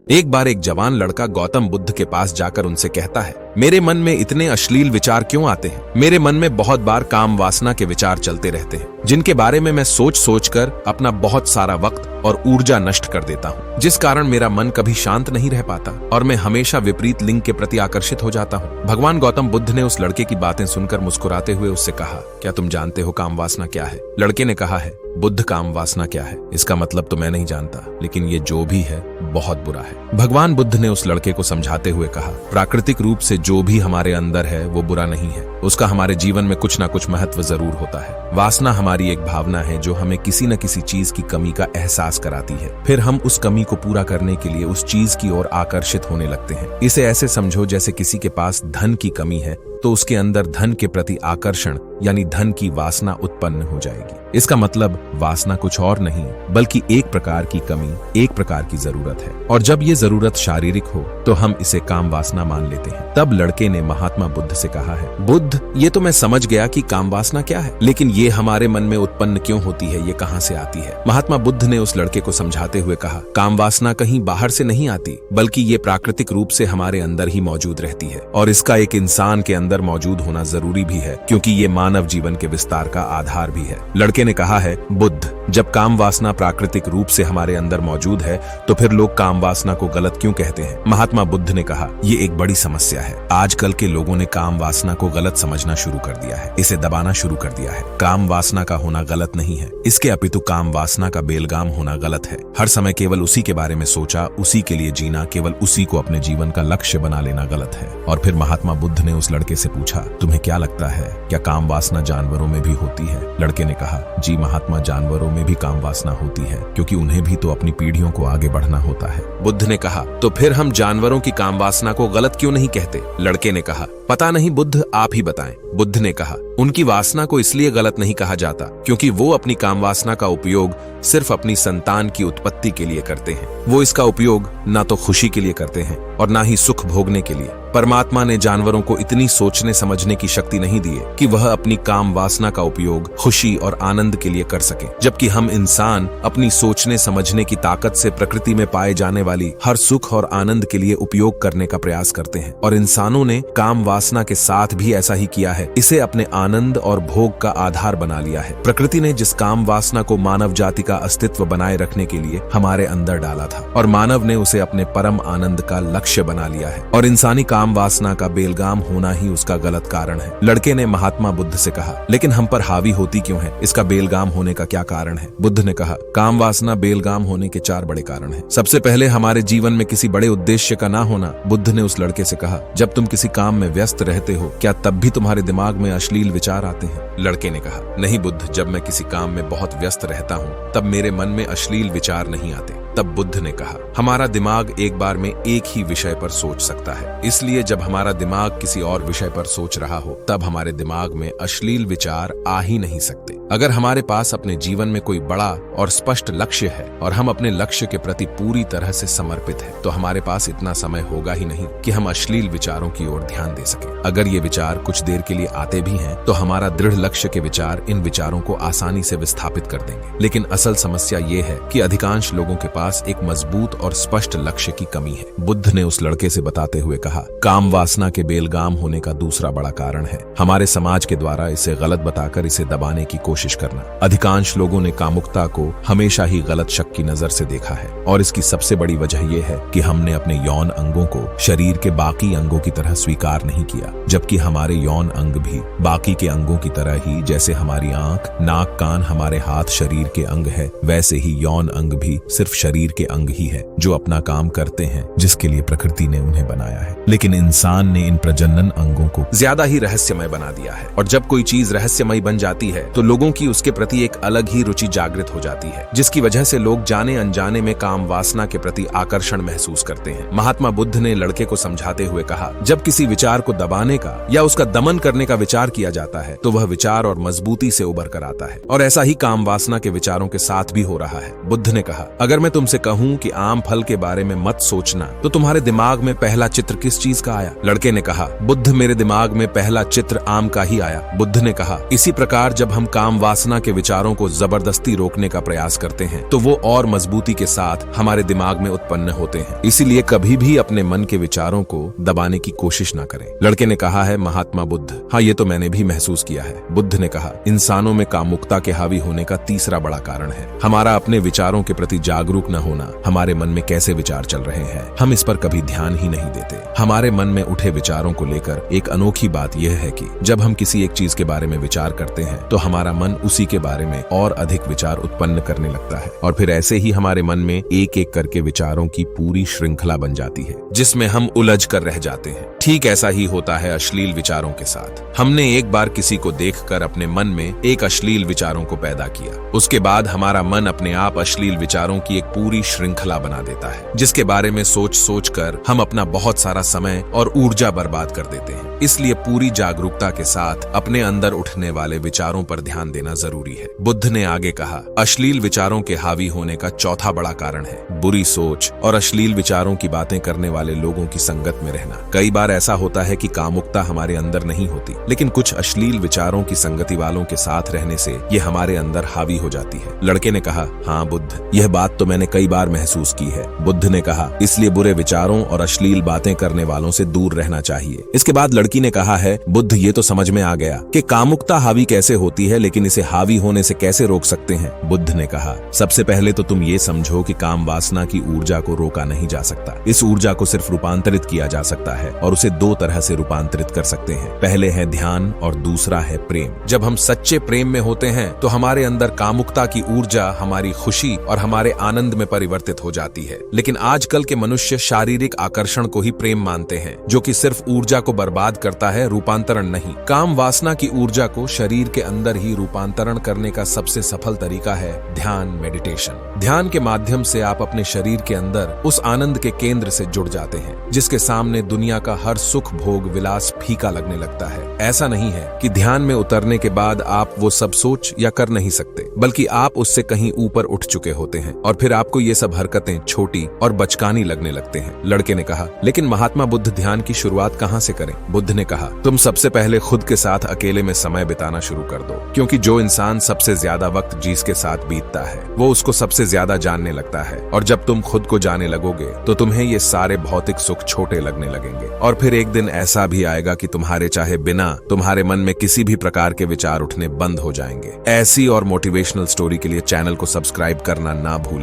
एक बार एक जवान लड़का गौतम बुद्ध के पास जाकर उनसे कहता है, मेरे मन में इतने अश्लील विचार क्यों आते हैं? मेरे मन में बहुत बार काम वासना के विचार चलते रहते हैं, जिनके बारे में मैं सोच सोच कर अपना बहुत सारा वक्त और ऊर्जा नष्ट कर देता हूँ, जिस कारण मेरा मन कभी शांत नहीं रह पाता और मैं हमेशा विपरीत लिंग के प्रति आकर्षित हो जाता हूँ। भगवान गौतम बुद्ध ने उस लड़के की बातें सुनकर मुस्कुराते हुए उससे कहा, क्या तुम जानते हो काम वासना क्या है? लड़के ने कहा है, बुद्ध, काम वासना क्या है? इसका मतलब तो मैं नहीं जानता, लेकिन ये जो भी है बहुत बुरा है। भगवान बुद्ध ने उस लड़के को समझाते हुए कहा, प्राकृतिक रूप से जो भी हमारे अंदर है वो बुरा नहीं है, उसका हमारे जीवन में कुछ ना कुछ महत्व जरूर होता है। वासना हमारी एक भावना है जो हमें किसी न किसी चीज की कमी का एहसास कराती है, फिर हम उस कमी को पूरा करने के लिए उस चीज की ओर आकर्षित होने लगते हैं। इसे ऐसे समझो जैसे किसी के पास धन की कमी है तो उसके अंदर धन के प्रति आकर्षण यानी धन की वासना उत्पन्न हो जाएगी। इसका मतलब वासना कुछ और नहीं बल्कि एक प्रकार की कमी, एक प्रकार की जरूरत है, और जब ये जरूरत शारीरिक हो तो हम इसे काम वासना मान लेते हैं। तब लड़के ने महात्मा बुद्ध से कहा है, बुद्ध, ये तो मैं समझ गया कि काम वासना क्या है, लेकिन ये हमारे मन में उत्पन्न क्यों होती है, ये कहाँ से आती है? महात्मा बुद्ध ने उस लड़के को समझाते हुए कहा, काम वासना कहीं बाहर से नहीं आती, बल्कि ये प्राकृतिक रूप से हमारे अंदर ही मौजूद रहती है, और इसका एक इंसान के अंदर मौजूद होना जरूरी भी है, क्योंकि ये मानव जीवन के विस्तार का आधार भी है। लड़के ने कहा है, बुद्ध, जब काम वासना प्राकृतिक रूप से हमारे अंदर मौजूद है तो फिर लोग काम वासना को गलत क्यों कहते हैं? महात्मा बुद्ध ने कहा, ये एक बड़ी समस्या है। आजकल के लोगों ने काम वासना को गलत समझना शुरू कर दिया है, इसे दबाना शुरू कर दिया है। काम वासना का होना गलत नहीं है, इसके अपितु काम वासना का बेलगाम होना गलत है। हर समय केवल उसी के बारे में सोचा, उसी के लिए जीना, केवल उसी को अपने जीवन का लक्ष्य बना लेना गलत है। और फिर महात्मा बुद्ध ने उस लड़के से पूछा, तुम्हें क्या लगता है, क्या काम वासना जानवरों में भी होती है? लड़के ने कहा, जी महात्मा, जानवरों में भी काम वासना होती है, क्योंकि उन्हें भी तो अपनी पीढ़ियों को आगे बढ़ना होता है। बुद्ध ने कहा, तो फिर हम जानवरों की काम वासना को गलत क्यों नहीं कहते? लड़के ने कहा, पता नहीं बुद्ध, आप ही बताएं। बुद्ध ने कहा, उनकी वासना को इसलिए गलत नहीं कहा जाता क्योंकि वो अपनी काम वासना का उपयोग सिर्फ अपनी संतान की उत्पत्ति के लिए करते हैं। वो इसका उपयोग ना तो खुशी के लिए करते हैं और ना ही सुख भोगने के लिए। परमात्मा ने जानवरों को इतनी सोचने समझने की शक्ति नहीं दी है कि वह अपनी काम वासना का उपयोग खुशी और आनंद के लिए कर सके, जबकि हम इंसान अपनी सोचने समझने की ताकत से प्रकृति में पाए जाने वाली हर सुख और आनंद के लिए उपयोग करने का प्रयास करते हैं। और इंसानों ने काम वासना के साथ भी ऐसा ही किया है, इसे अपने आनंद और भोग का आधार बना लिया है। प्रकृति ने जिस काम वासना को मानव जाति का अस्तित्व बनाए रखने के लिए हमारे अंदर डाला था, और मानव ने उसे अपने परम आनंद का लक्ष्य बना लिया है, और इंसानी काम वासना का बेलगाम होना ही उसका गलत कारण है। लड़के ने महात्मा बुद्ध से कहा, लेकिन हम पर हावी होती क्यों है? इसका बेलगाम होने का क्या कारण है? बुद्ध ने कहा, काम वासना बेलगाम होने के 4 बड़े कारण हैं। सबसे पहले, हमारे जीवन में किसी बड़े उद्देश्य का ना होना। बुद्ध ने उस लड़के से कहा, जब तुम किसी काम में व्यस्त रहते हो, क्या तब भी तुम्हारे दिमाग में अश्लील विचार आते हैं? लड़के ने कहा, नहीं बुद्ध, जब मैं किसी काम में बहुत व्यस्त रहता हूँ तब मेरे मन में अश्लील विचार नहीं आते। तब बुद्ध ने कहा, हमारा दिमाग एक बार में एक ही विषय पर सोच सकता है, इसलिए जब हमारा दिमाग किसी और विषय पर सोच रहा हो तब हमारे दिमाग में अश्लील विचार आ ही नहीं सकते। अगर हमारे पास अपने जीवन में कोई बड़ा और स्पष्ट लक्ष्य है और हम अपने लक्ष्य के प्रति पूरी तरह से समर्पित हैं, तो हमारे पास इतना समय होगा ही नहीं कि हम अश्लील विचारों की ओर ध्यान दे सकें। अगर ये विचार कुछ देर के लिए आते भी हैं तो हमारा दृढ़ लक्ष्य के विचार इन विचारों को आसानी से विस्थापित कर देंगे। लेकिन असल समस्या ये है कि अधिकांश लोगों के पास एक मजबूत और स्पष्ट लक्ष्य की कमी है। बुद्ध ने उस लड़के से बताते हुए कहा, काम वासना के बेलगाम होने का दूसरा बड़ा कारण है हमारे समाज के द्वारा इसे गलत बताकर इसे दबाने की कोशिश करना। अधिकांश लोगों ने कामुकता को हमेशा ही गलत शक की नजर से देखा है, और इसकी सबसे बड़ी वजह यह है कि हमने अपने यौन अंगों को शरीर के बाकी अंगों की तरह स्वीकार नहीं किया, जबकि हमारे यौन अंग भी बाकी के अंगों की तरह ही, जैसे हमारी आंख, नाक, कान हमारे हाथ शरीर के अंग है, वैसे ही यौन अंग भी सिर्फ शरीर के अंग ही है जो अपना काम करते हैं जिसके लिए प्रकृति ने उन्हें बनाया है। लेकिन इंसान ने इन प्रजनन अंगों को ज्यादा ही रहस्यमय बना दिया है, और जब कोई चीज रहस्यमय बन जाती है तो लोगों की उसके प्रति एक अलग ही रुचि जागृत हो जाती है, जिसकी वजह से लोग जाने अनजाने में काम वासना के प्रति आकर्षण महसूस करते हैं। महात्मा बुद्ध ने लड़के को समझाते हुए कहा, जब किसी विचार को दबाने का या उसका दमन करने का विचार किया जाता है तो वह विचार और मजबूती से उभर कर आता है, और ऐसा ही काम वासना के विचारों के साथ भी हो रहा है। बुद्ध ने कहा, अगर मैं तुमसे तुमसे कहूं कि आम फल के बारे में मत सोचना तो तुम्हारे दिमाग में पहला चित्र किस चीज का आया? लड़के ने कहा, बुद्ध, मेरे दिमाग में पहला चित्र आम का ही आया। बुद्ध ने कहा, इसी प्रकार जब हम काम वासना के विचारों को जबरदस्ती रोकने का प्रयास करते हैं तो वो और मजबूती के साथ हमारे दिमाग में उत्पन्न होते हैं। इसीलिए कभी भी अपने मन के विचारों को दबाने की कोशिश ना करें। लड़के ने कहा है, महात्मा बुद्ध, हाँ ये तो मैंने भी महसूस किया है। बुद्ध ने कहा, इंसानों में कामुकता के हावी होने का तीसरा बड़ा कारण है हमारा अपने विचारों के प्रति जागरूक न होना। हमारे मन में कैसे विचार चल रहे हैं हम इस पर कभी ध्यान ही नहीं देते। हमारे मन में उठे विचारों को लेकर एक अनोखी बात यह है कि जब हम किसी एक चीज के बारे में विचार करते हैं तो हमारा मन उसी के बारे में और अधिक विचार उत्पन्न करने लगता है और फिर ऐसे ही हमारे मन में एक एक करके विचारों की पूरी श्रृंखला बन जाती है जिसमें हम उलझ कर रह जाते हैं। ठीक ऐसा ही होता है अश्लील विचारों के साथ। हमने एक बार किसी को देखकर अपने मन में एक अश्लील विचारों को पैदा किया, उसके बाद हमारा मन अपने आप अश्लील विचारों की एक पूरी श्रृंखला बना देता है जिसके बारे में सोच सोच कर हम अपना बहुत सारा समय और ऊर्जा बर्बाद कर देते हैं। इसलिए पूरी जागरूकता के साथ अपने अंदर उठने वाले विचारों पर ध्यान देना जरूरी है। बुद्ध ने आगे कहा, अश्लील विचारों के हावी होने का चौथा बड़ा कारण है बुरी सोच और अश्लील विचारों की बातें करने वाले लोगों की संगत में रहना। कई बार ऐसा होता है कि कामुकता हमारे अंदर नहीं होती, लेकिन कुछ अश्लील विचारों की संगति वालों के साथ रहने से ये हमारे अंदर हावी हो जाती है। लड़के ने कहा, हाँ बुद्ध, यह बात तो मैंने कई बार महसूस की है। बुद्ध ने कहा, इसलिए बुरे विचारों और अश्लील बातें करने वालों से दूर रहना चाहिए। इसके बाद लड़की ने कहा है, बुद्ध, ये तो समझ में आ गया कि कामुकता हावी कैसे होती है, लेकिन इसे हावी होने से कैसे रोक सकते हैं? बुद्ध ने कहा, सबसे पहले तो तुम ये समझो कि काम वासना की ऊर्जा को रोका नहीं जा सकता। इस ऊर्जा को सिर्फ रूपांतरित किया जा सकता है और उसे दो तरह से रूपांतरित कर सकते हैं। पहले है ध्यान और दूसरा है प्रेम। जब हम सच्चे प्रेम में होते हैं तो हमारे अंदर कामुकता की ऊर्जा हमारी खुशी और हमारे आनंद में परिवर्तित हो जाती है। लेकिन आजकल के मनुष्य शारीरिक आकर्षण को ही प्रेम मानते हैं, जो कि सिर्फ ऊर्जा को बर्बाद करता है, रूपांतरण नहीं। काम वासना की ऊर्जा को शरीर के अंदर ही रूपांतरण करने का सबसे सफल तरीका है ध्यान, मेडिटेशन। ध्यान के माध्यम से आप अपने शरीर के अंदर उस आनंद के केंद्र से जुड़ जाते हैं जिसके सामने दुनिया का हर सुख भोग विलास फीका लगने लगता है। ऐसा नहीं है कि ध्यान में उतरने के बाद आप वो सब सोच या कर नहीं सकते, बल्कि आप उससे कहीं ऊपर उठ चुके होते हैं और फिर आपको ये सब हरकतें छोटी और बचकानी लगने लगते हैं। लड़के ने कहा, लेकिन महात्मा बुद्ध, ध्यान की शुरुआत कहाँ से करें? बुद्ध ने कहा, तुम सबसे पहले खुद के साथ अकेले में समय बिताना शुरू कर दो, क्योंकि जो इंसान सबसे ज्यादा वक्त जिसके साथ बीतता है वो उसको सबसे ज्यादा जानने लगता है। और जब तुम खुद को जाने लगोगे तो तुम्हें ये सारे भौतिक सुख छोटे लगने लगेंगे और फिर एक दिन ऐसा भी आएगा कि तुम्हारे चाहे बिना तुम्हारे मन में किसी भी प्रकार के विचार उठने बंद हो जाएंगे। ऐसी और मोटिवेशनल स्टोरी के लिए चैनल को सब्सक्राइब करना ना भूलें।